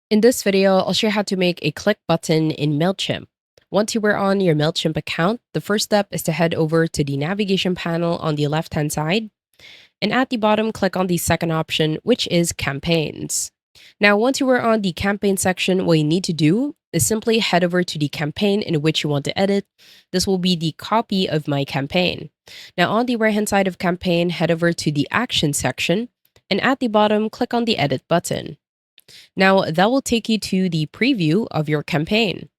In this video, I'll show you how to make a click button in Mailchimp. Once you are on your Mailchimp account, the first step is to head over to the navigation panel on the left-hand side. And at the bottom, click on the second option, which is campaigns. Now, once you are on the campaign section, what you need to do is simply head over to the campaign in which you want to edit. This will be the copy of my campaign. Now, on the right-hand side of campaign, head over to the action section. And at the bottom, click on the edit button. Now, that will take you to the preview of your campaign.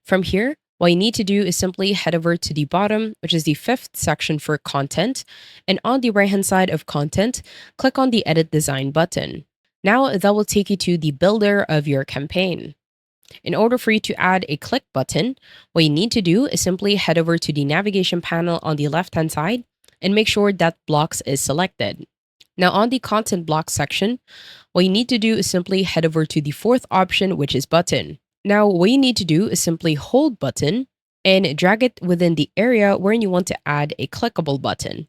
From here, what you need to do is simply head over to the bottom, which is the fifth section for content. And on the right-hand side of content, click on the Edit Design button. Now, that will take you to the builder of your campaign. In order for you to add a click button, what you need to do is simply head over to the navigation panel on the left-hand side and make sure that blocks is selected. Now, on the content block section, what you need to do is simply head over to the fourth option, which is button. Now, what you need to do is simply hold button and drag it within the area where you want to add a clickable button.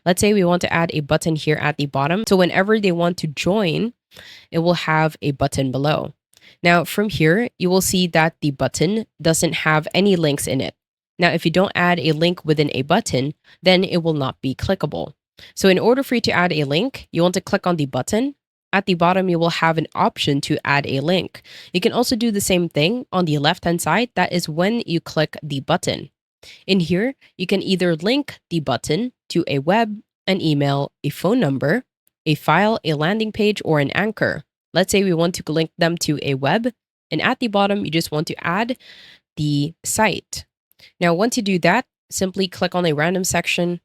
Let's say we want to add a button here at the bottom. So whenever they want to join, it will have a button below. Now, from here, you will see that the button doesn't have any links in it. Now, if you don't add a link within a button, then it will not be clickable. So in order for you to add a link, you want to click on the button. At the bottom, you will have an option to add a link. You can also do the same thing on the left-hand side. That is when you click the button. In here, you can either link the button to a web, an email, a phone number, a file, a landing page, or an anchor. Let's say we want to link them to a web, and at the bottom, you just want to add the site. Now, once you do that, simply click on a random section.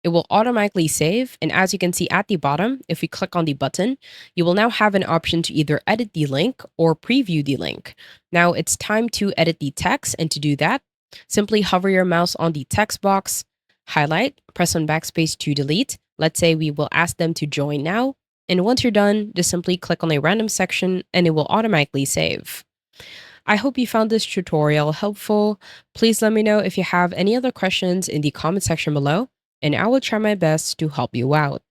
It will automatically save, and as you can see at the bottom, if we click on the button, you will now have an option to either edit the link or preview the link. Now it's time to edit the text, and to do that, simply hover your mouse on the text box, highlight, press on backspace to delete. Let's say we will ask them to join now, and once you're done, just simply click on a random section and it will automatically save. I hope you found this tutorial helpful. Please let me know if you have any other questions in the comment section below, and I will try my best to help you out.